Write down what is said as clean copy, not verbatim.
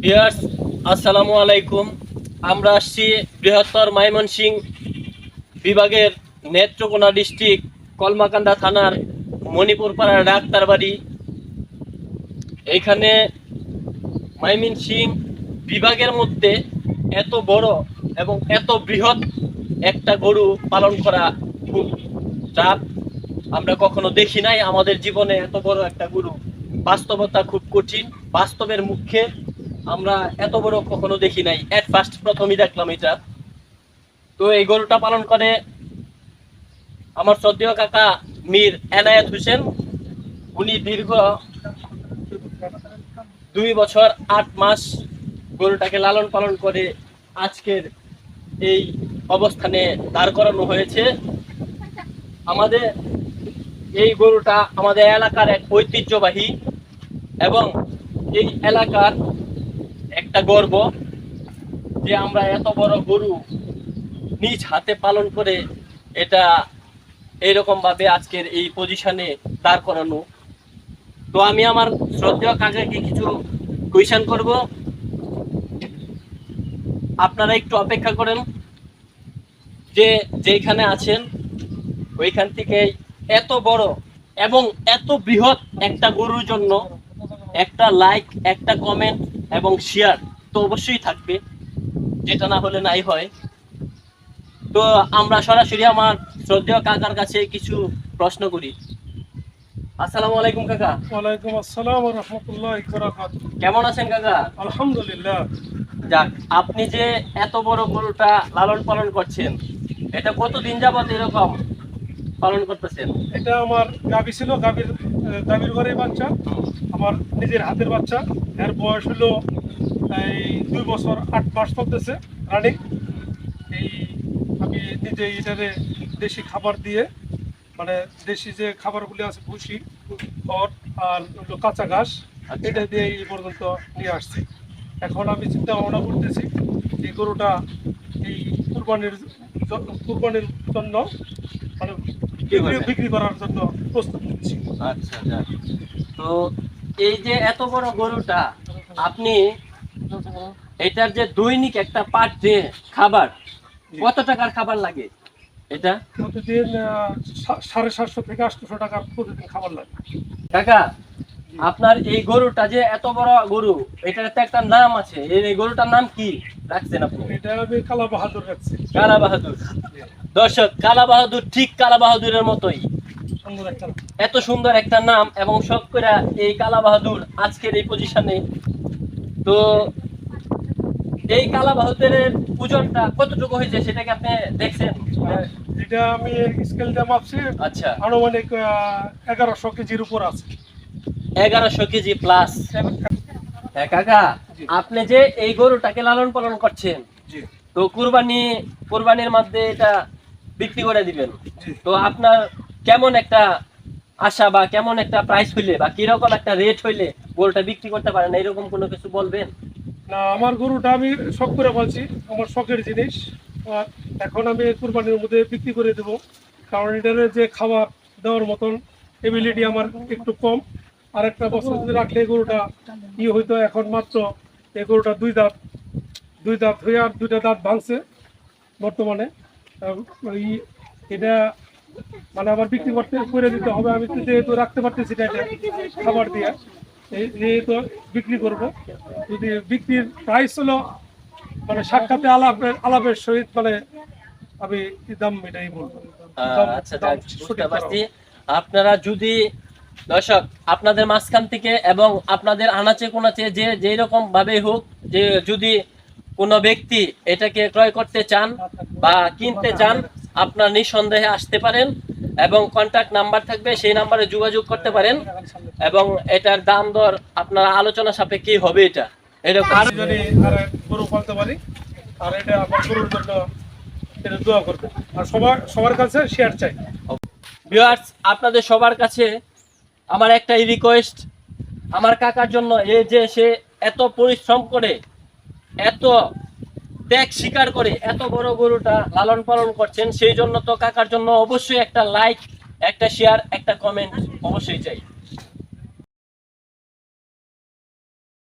Viewers, আসসালামু আলাইকুম। আমরা আসছি বৃহত্তর ময়মনসিংহ বিভাগের নেত্রকোনা ডিস্ট্রিক্ট কলমাকান্দা থানার মণিপুরপাড়া ডাক্তারবাড়ি। এইখানে ময়মনসিংহ বিভাগের মধ্যে এত বড় এবং এত বৃহৎ একটা গরু পালন করা খুব চাপ। আমরা কখনো দেখি নাই আমাদের জীবনে এত বড় একটা গরু। বাস্তবতা খুব কঠিন, বাস্তবের মুখে আমরা এত বড় কখনো দেখি নাই। এট ফার্স্ট প্রথমই দেখলাম এটা। তো এই গরুটা পালন করে আমার শ্রদ্ধেয় কাকা মীর এনায়েত হোসেন। উনি দীর্ঘ 2 বছর 8 মাস গরুটাকে লালন পালন করে আজকের এই অবস্থানে দাঁড় করানো হয়েছে। আমাদের এই গরুটা আমাদের এলাকার এক ঐতিহ্যবাহী এবং এই এলাকার একটা গর্ব যে আমরা এত বড় গরু নিজ হাতে পালন করে এটা এইরকম ভাবে আজকের এই পজিশনে দাঁড় করানো। তো আমি আমার শ্রদ্ধেয় কাকাকে কিছু কোয়েশ্চেন করব, আপনারা একটু অপেক্ষা করেন। যেখানে আছেন ওইখান থেকে এত বড় এবং এত বৃহৎ একটা গরুর জন্য একটা লাইক, একটা কমেন্ট এবং শেয়ার তো অবশ্যই থাকবে, যেটা না হলে নাই হয়। তো আমরা সরাসরি আমার শ্রদ্ধেয় কাকার কাছে কিছু প্রশ্ন করি। আসসালামু আলাইকুম কাকা। ওয়ালাইকুম আসসালাম ওয়া রাহমাতুল্লাহি ওয়া বারাকাতুহু। কেমন আছেন কাকা? আলহামদুলিল্লাহ। যাক, আপনি যে এত বড় গরুটা লালন পালন করছেন, এটা কতদিন যাবত এরকম পালন করতেছেন? এটা আমার গাভী ছিল, গাভীর ঘরে বাচ্চা, আমার নিজের হাতের বাচ্চা। এর বয়স হলো এই 2 বছর 8 মাস চলতেছে রানিং। এই আমি নিজে এটারে দেশি খাবার দিয়ে, মানে দেশি যে খাবারগুলি আছে, ভুসি, খড় আর হলো কাঁচা ঘাস, এটা দিয়ে এই পর্যন্ত নিয়ে আসছি। এখন আমি চিন্তা ভাবনা করতেছি এই গরুটা এই কুরবানির জন্য, মানে বিক্রি করার জন্য প্রস্তুত নিচ্ছি। আচ্ছা, যাক। তো এই যে এত বড় গরুটা, আপনি এটার যে দৈনিক একটা পার ডে খাবার, কত টাকার খাবার লাগে? এটা প্রতিদিন 750 থেকে 800 টাকার প্রতিদিন খাবার লাগে। কাকা, আপনার এই গরুটা যে এত বড় গরু, এটার তো একটা নাম আছে। এই গরুটার নাম কি রাখছেন আপনি? এটা আমি কালা বাহাদুর রাখছি। কালা বাহাদুর। দর্শক, কালা বাহাদুর ঠিক কালা বাহাদুরের মতোই সুন্দর একটা নাম। এত সুন্দর একটা নাম এবং সব করে এই কালা বাহাদুর আজকের এই পজিশনে। তো এই কালা বাহাদুরের ওজনটা কতটুকু হয়েছে সেটা কি আপনি দেখছেন? এটা আমি স্কেল দিয়ে মাপছি। আচ্ছা, আনুমানিক 1100 কেজির উপর আছে। 1100 কেজি প্লাস। কাকা, আপনি যে এই গরুটাকে লালন পালন করছেন, জি তো কুরবানির মধ্যে এটা বিক্রি করে দিবেন। জি। তো আপনার কেমন একটা আশা বা কেমন একটা প্রাইস হইলে বা কিরকম একটা রেট হইলে গরুটা বিক্রি করতে পারেন, এরকম কোনো কিছু বলবেন? না, আমার গরুটা আমি শখ করে বলছি, আমার শখের জিনিস। আর এখন আমি কুরবানির মধ্যে বিক্রি করে দেবো, কারণ এটার যে খাবার দেওয়ার মতন এবিলিটি আমার একটু কম। আর একটা বছর যদি রাখলে গরুটা হইতো। এখন মাত্র এই গরুটা দুই দাঁত হয়ে আর 2টা দাঁত ভাঙছে বর্তমানে। এটা মানে আবার বিক্রি করে দিতে হবে। আমি তো যেহেতু রাখতে পারতেছি না এটা খাবার দিয়ে, যেহেতু বিক্রি করব, যদি বিক্রির প্রাইস হলো মানে সাক্ষাতে আলাপের সহিত, মানে আমি দাম এটাই বলবো। আচ্ছা, বুঝতে পারছি। আপনারা যদি দর্শক আপনাদের মাঝখান থেকে এবং আপনাদের আনাচে কোনাচে যে যেই রকম ভাবে হোক, যে যদি কোনো ব্যক্তি এটাকে ক্রয় করতে চান বা কিনতে চান, আপনার নিঃসন্দেহে আসতে পারেন এবং কন্টাক্ট নাম্বার থাকবে, সেই নাম্বারে যোগাযোগ করতে পারেন এবং এটার দাম দর আপনারা আলোচনা সাপেক্ষে হবে। এটা এরকম আর যদি গরু পালতে পারি, আর এটা আমার গরুর জন্য এটা দোয়া করবে। আর সবার কাছে শেয়ার চাই। ভিউয়ার্স, আপনাদের সবার কাছে আমার একটাই রিকোয়েস্ট, আমার কাকার জন্য, এই যে সে এত পরিশ্রম করে, এত ত্যাগ স্বীকার করে এত বড় গরুটা লালন পালন করছেন, সেই জন্য তো কাকার জন্য অবশ্যই একটা লাইক, একটা শেয়ার, একটা কমেন্ট অবশ্যই চাই।